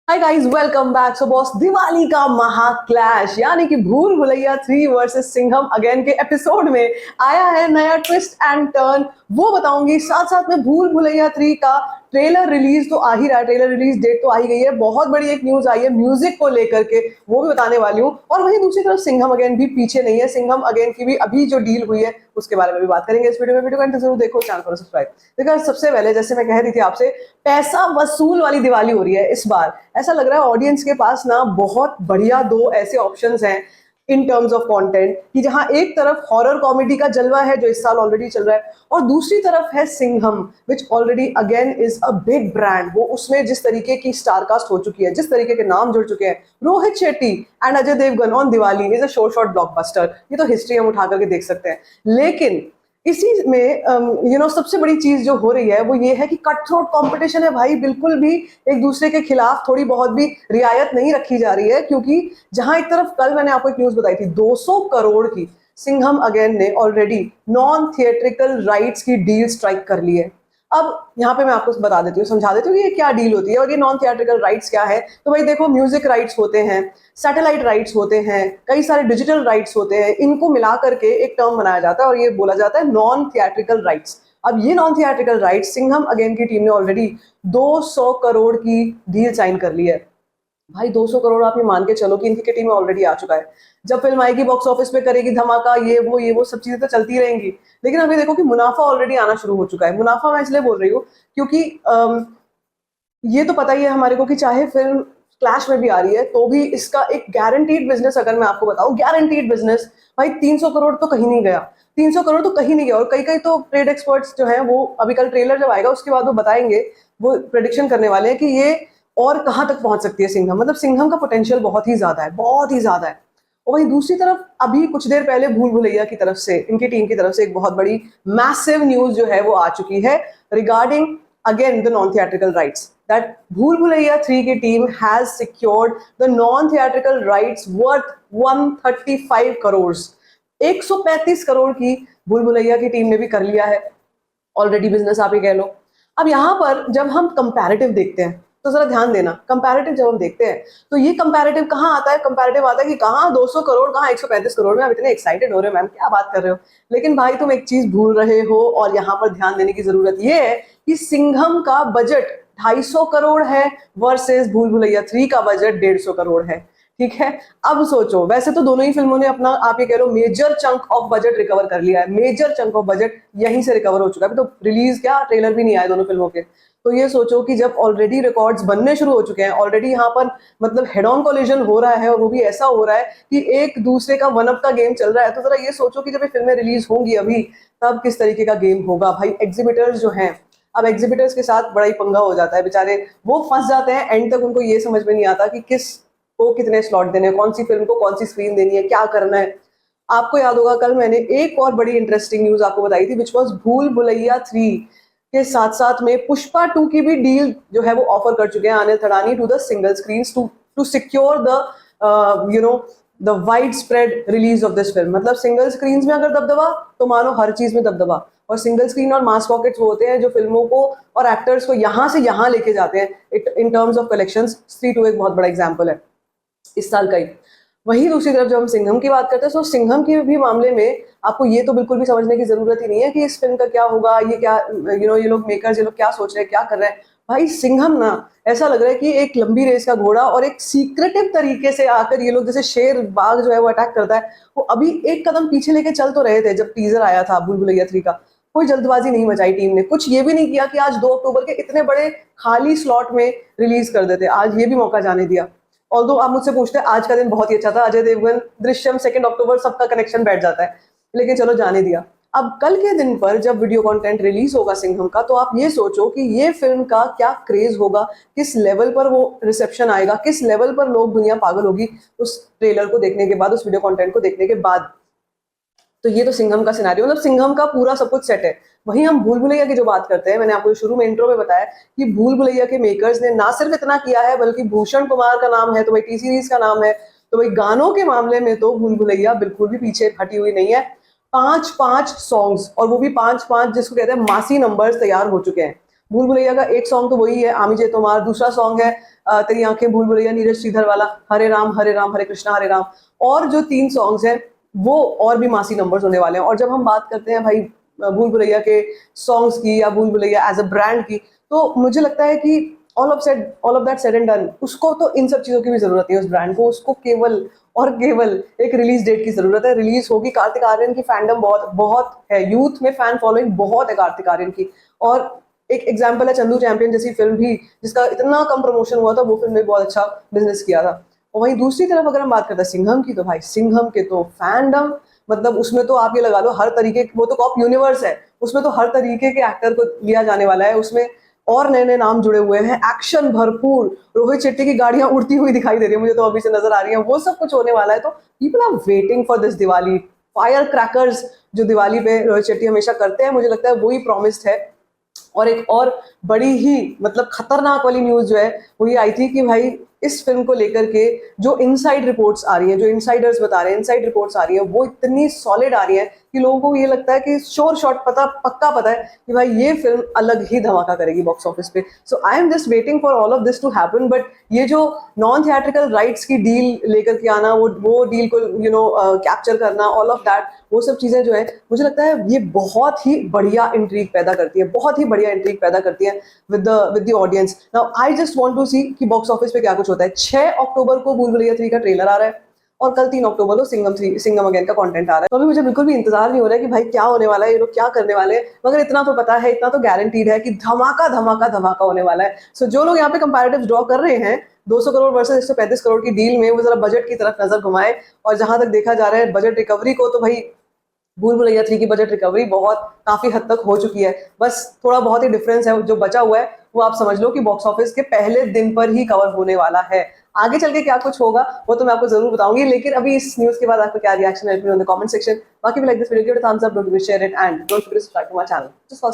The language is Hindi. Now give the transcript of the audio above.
Hi guys, welcome back. So boss, Diwali का महा क्लैश यानी कि भूल भुलैया 3 वर्सेस सिंघम अगेन के एपिसोड में आया है नया ट्विस्ट एंड टर्न। वो बताऊंगी, साथ साथ में भूल भुलैया 3 का ट्रेलर रिलीज तो आ ही रहा है, ट्रेलर रिलीज डेट तो आ ही गई है। बहुत बड़ी एक न्यूज आई है म्यूजिक को लेकर के, वो भी बताने वाली हूँ। और वहीं दूसरी तरफ सिंघम अगेन भी पीछे नहीं है। सिंघम अगेन की भी अभी जो डील हुई है उसके बारे में भी बात करेंगे इस वीडियो में। वीडियो को जरूर देखो, चैनल को सब्सक्राइब। देखो, सबसे पहले जैसे मैं कह रही थी आपसे, पैसा वसूल वाली दिवाली हो रही है इस बार। ऐसा लग रहा है ऑडियंस के पास ना बहुत बढ़िया दो ऐसे ऑप्शंस हैं इन टर्म्स ऑफ कंटेंट कि जहां एक तरफ हॉरर कॉमेडी का जलवा है जो इस साल ऑलरेडी चल रहा है, और दूसरी तरफ है सिंघम विच already again is a big brand. वो उसमें जिस तरीके की स्टारकास्ट हो चुकी है, जिस तरीके के नाम जुड़ चुके हैं, Rohit Shetty and Ajay Devgan on Diwali is a short blockbuster. ये तो हिस्ट्री हम उठा करके देख सकते हैं। लेकिन इसी में सबसे बड़ी चीज जो हो रही है वो ये है कि कट थ्रोट कंपटीशन है भाई। बिल्कुल भी एक दूसरे के खिलाफ थोड़ी बहुत भी रियायत नहीं रखी जा रही है, क्योंकि जहां एक तरफ कल मैंने आपको एक न्यूज बताई थी 200 करोड़ की, सिंघम अगेन ने ऑलरेडी नॉन थिएट्रिकल राइट्स की डील स्ट्राइक कर ली है। अब यहाँ पे मैं आपको बता देती हूँ, समझा देती हूँ कि ये क्या डील होती है और ये नॉन थिएट्रिकल राइट्स क्या है। तो भाई देखो, म्यूजिक राइट्स होते हैं, सैटेलाइट राइट्स होते हैं, कई सारे डिजिटल राइट्स होते हैं। इनको मिला करके एक टर्म बनाया जाता है और ये बोला जाता है नॉन थिएट्रिकल राइट्स। अब ये non theatrical rights Singham again की टीम ने ऑलरेडी 200 करोड़ की डील साइन कर ली है। भाई 200 करोड़ आप ये मान के चलो कि इनकी टीम में ऑलरेडी आ चुका है। जब फिल्म आएगी, बॉक्स ऑफिस पे करेगी धमाका, ये वो सब चीजें तो चलती रहेंगी। लेकिन अभी देखो कि मुनाफा ऑलरेडी आना शुरू हो चुका है। मुनाफा मैं इसलिए बोल रही हूँ क्योंकि ये तो पता ही है हमारे को कि चाहे फिल्म क्लैश में भी आ रही है तो भी इसका एक गारंटीड बिजनेस, अगर मैं आपको बताऊं गारंटीड बिजनेस, भाई 300 करोड़ तो कहीं नहीं गया। 300 करोड़ तो कहीं नहीं गया। और कई कई तो ट्रेड एक्सपर्ट्स जो हैं वो अभी कल ट्रेलर जब आएगा उसके बाद वो बताएंगे, वो प्रेडिक्शन करने वाले हैं कि ये और कहां तक पहुंच सकती है सिंघम। मतलब सिंघम का पोटेंशियल बहुत ही ज्यादा है, बहुत ही ज्यादा है। और वहीं दूसरी तरफ अभी कुछ देर पहले भूल भुलैया की तरफ से, इनकी टीम की तरफ से एक बहुत बड़ी मैसिव न्यूज जो है वो आ चुकी है regarding again the non theatrical rights, that Bhool Bhulaiya 3 की team has secured the non-theatrical rights worth 135 crore. 135 crore की भूल भुलैया की टीम ने भी कर लिया है ऑलरेडी बिजनेस, आप ही कह लो। अब यहाँ पर जब हम कंपैरेटिव देखते हैं तो जरा ध्यान देना, कंपैरेटिव जब हम देखते हैं तो ये कंपैरेटिव कहाँ आता है? कंपैरेटिव आता है कि कहाँ 200 करोड़, कहाँ 135 करोड़ में आप इतने एक्साइटेड हो रहे हो, मैम क्या बात कर रहे हो। लेकिन भाई तुम एक चीज भूल रहे हो और यहाँ पर ध्यान देने की जरूरत ये है कि सिंघम का बजट 250 करोड़ है वर्सेस भूल भुलैया 3 का बजट 150 करोड़ है। ठीक है, अब सोचो, वैसे तो दोनों ही फिल्मों ने अपना, आप ये कह लो, major chunk of budget recover कर लिया है। मेजर चंक ऑफ बजट यहीं से रिकवर हो चुका है। अभी तो रिलीज क्या, ट्रेलर भी नहीं आए दोनों फिल्मों के। तो ये सोचो कि जब ऑलरेडी रिकॉर्ड्स बनने शुरू हो चुके हैं, ऑलरेडी यहाँ पर मतलब हेड ऑन कोलिजन हो रहा है, और वो भी ऐसा हो रहा है कि एक दूसरे का वन अप का गेम चल रहा है। तो जरा ये सोचो कि जब ये फिल्में रिलीज होंगी अभी, तब किस तरीके का गेम होगा। भाई एग्जिबिटर्स जो हैं, अब एग्जिबिटर्स के साथ बड़ा ही पंगा हो जाता है, बेचारे वो फंस जाते हैं। एंड तक उनको ये समझ में नहीं आता कि किस को कितने स्लॉट देने, कौन सी फिल्म को कौन सी स्क्रीन देनी है, क्या करना है। आपको याद होगा कल मैंने एक और बड़ी इंटरेस्टिंग न्यूज आपको बताई थी, विच वॉज भूल भुलैया 3 के साथ साथ में पुष्पा 2 की भी डील जो है वो ऑफर कर चुके हैं Anil Thadani to the single screen to secure the the wide spread release of this film. मतलब सिंगल स्क्रीन में अगर दबदबा तो मानो हर चीज में दबदबा। और सिंगल स्क्रीन और मास पॉकेट्स वो होते हैं जो फिल्मों को और एक्टर्स को यहाँ से यहाँ लेके जाते हैं इन टर्म्स ऑफ कलेक्शंस। स्त्री 2 एक बहुत बड़ा एग्जाम्पल है इस साल का ही। वहीं दूसरी तरफ जब हम सिंघम की बात करते हैं तो सिंघम के भी मामले में आपको ये तो बिल्कुल भी समझने की जरूरत ही नहीं है कि इस फिल्म का क्या होगा, ये क्या ये लोग मेकर्स, ये लोग क्या सोच रहे हैं, क्या कर रहे हैं। भाई सिंघम ना, ऐसा लग रहा है कि एक लंबी रेस का घोड़ा, और एक सीक्रेटिव तरीके से आकर ये लोग, जैसे शेर बाघ जो है वो अटैक करता है, वो अभी एक कदम पीछे लेके चल तो रहे थे। जब टीजर आया था भूल भुलैया 3 का, कोई जल्दबाजी नहीं मचाई टीम ने। कुछ ये भी नहीं किया कि आज 2 अक्टूबर के इतने बड़े खाली स्लॉट में रिलीज कर देते, आज ये भी मौका जाने दिया। ऑल्दो आप मुझसे पूछते हैं आज का दिन बहुत ही अच्छा था, अजय देवगन, दृश्यम, 2 अक्टूबर, सबका कनेक्शन बैठ जाता है, लेकिन चलो जाने दिया। अब कल के दिन पर जब वीडियो कंटेंट रिलीज होगा सिंघम का, तो आप ये सोचो कि ये फिल्म का क्या क्रेज होगा, किस लेवल पर वो रिसेप्शन आएगा, किस लेवल पर लोग, दुनिया पागल होगी उस ट्रेलर को देखने के बाद, उस वीडियो कंटेंट को देखने के बाद। तो ये तो सिंघम का सिनेरियो, मतलब सिंघम का पूरा सब कुछ सेट है। वहीं हम भूल भुलैया की जो बात करते हैं, मैंने आपको शुरू में इंट्रो में बताया कि भूल भुलैया के मेकर्स ने ना सिर्फ इतना किया है, बल्कि भूषण कुमार का नाम है तो भाई टी सीरीज का नाम है, तो भाई गानों के मामले में तो भूल भुलैया बिल्कुल भी पीछे हटी हुई नहीं है। 5-5 सॉन्ग्स, और वो भी 5-5 जिसको कहते हैं मासी नंबर्स तैयार हो चुके हैं। भूल भुलैया का एक सॉन्ग तो वही है आमी जे तुम्हार, दूसरा सॉन्ग है तेरी आंखें भूल भुलैया नीरज श्रीधर वाला, हरे राम हरे कृष्णा हरे राम, और जो 3 सॉन्ग्स हैं वो और भी मासी नंबर्स होने वाले हैं। और जब हम बात करते हैं भाई भूल भुलैया के सॉन्ग्स की या भूल भुलैया एज अ ब्रांड की, तो मुझे लगता है कि all of that said and done, उसको तो इन सब चीज़ों की भी ज़रूरत है उस ब्रांड को, उसको केवल और केवल एक रिलीज डेट की ज़रूरत है। रिलीज होगी, कार्तिक आर्यन की फैंडम बहुत बहुत है, यूथ में फैन फॉलोइंग बहुत है कार्तिक आर्यन की। और एक एग्जाम्पल है चंदू चैंपियन जैसी फिल्म भी, जिसका इतना कम प्रमोशन हुआ था, वो फिल्म ने बहुत अच्छा बिजनेस किया था। और वहीं दूसरी तरफ अगर हम बात करते हैं सिंघम की, तो भाई सिंघम के तो फैंडम, मतलब उसमें तो आप ये लगा लो हर तरीके, वो तो कॉप यूनिवर्स है, उसमें तो हर तरीके के एक्टर को लिया जाने वाला है उसमें, और नए नए नाम जुड़े हुए हैं, एक्शन भरपूर, रोहित शेट्टी की गाड़ियां उड़ती हुई दिखाई दे रही है मुझे तो अभी से नजर आ रही है, वो सब कुछ होने वाला है। तो people are waiting for this Diwali, fire crackers जो दिवाली पे रोहित शेट्टी हमेशा करते हैं, मुझे लगता है वही प्रॉमिस्ड है। और एक और बड़ी ही मतलब खतरनाक वाली न्यूज जो है वो ये आई थी कि भाई इस फिल्म को लेकर के जो इनसाइड रिपोर्ट्स आ रही है, जो इनसाइडर्स बता रहे हैं, इनसाइड रिपोर्ट्स आ रही है, वो इतनी सॉलिड आ रही है कि लोगों को ये लगता है कि श्योर शॉट पक्का पता है कि भाई ये फिल्म अलग ही धमाका करेगी बॉक्स ऑफिस पे। So I am just waiting for all of this to happen. But ये जो नॉन थिएट्रिकल राइट्स की डील लेकर के आना, वो डील को कैप्चर करना, ऑल ऑफ दैट, वो सब चीजें जो है मुझे लगता है ये बहुत ही बढ़िया इंट्रीग पैदा करती है, बहुत ही बढ़िया इंट्रीग पैदा करती है with the audience. Now I just want to see कि बॉक्स ऑफिस पे क्या कुछ होता है। 6 अक्टूबर को भूल भुलैया 3 का ट्रेलर आ रहा है और कल 3 अक्टूबर को सिंघम अगेन का कंटेंट आ रहा है। तो अभी मुझे बिल्कुल भी इंतजार नहीं हो रहा है कि भाई क्या होने वाला है, ये लोग क्या करने वाले हैं, मगर इतना तो पता है, इतना तो गारंटीड है कि धमाका धमाका धमाका होने वाला है। सो जो लोग यहाँ पे कंपैरेटिव ड्रॉ कर रहे हैं 200 करोड़ वर्सेस 135 करोड़ की डील में, वो जरा बजट की तरफ नजर घुमाए। और जहां तक देखा जा रहा है बजट रिकवरी को, तो भाई भूल भुलैया 3 की बजट रिकवरी बहुत काफी हद तक हो चुकी है, बस थोड़ा बहुत ही डिफरेंस है जो बचा हुआ है, वो आप समझ लो कि बॉक्स ऑफिस के पहले दिन पर ही कवर होने वाला है। आगे चल के क्या कुछ होगा वो तो मैं आपको जरूर बताऊंगी, लेकिन अभी इस न्यूज के बाद आपका क्या रिएक्शन है इन द कमेंट सेक्शन। बाकी भी like this video, give it a thumbs up, don't forget to share it and don't forget to subscribe to my channel just for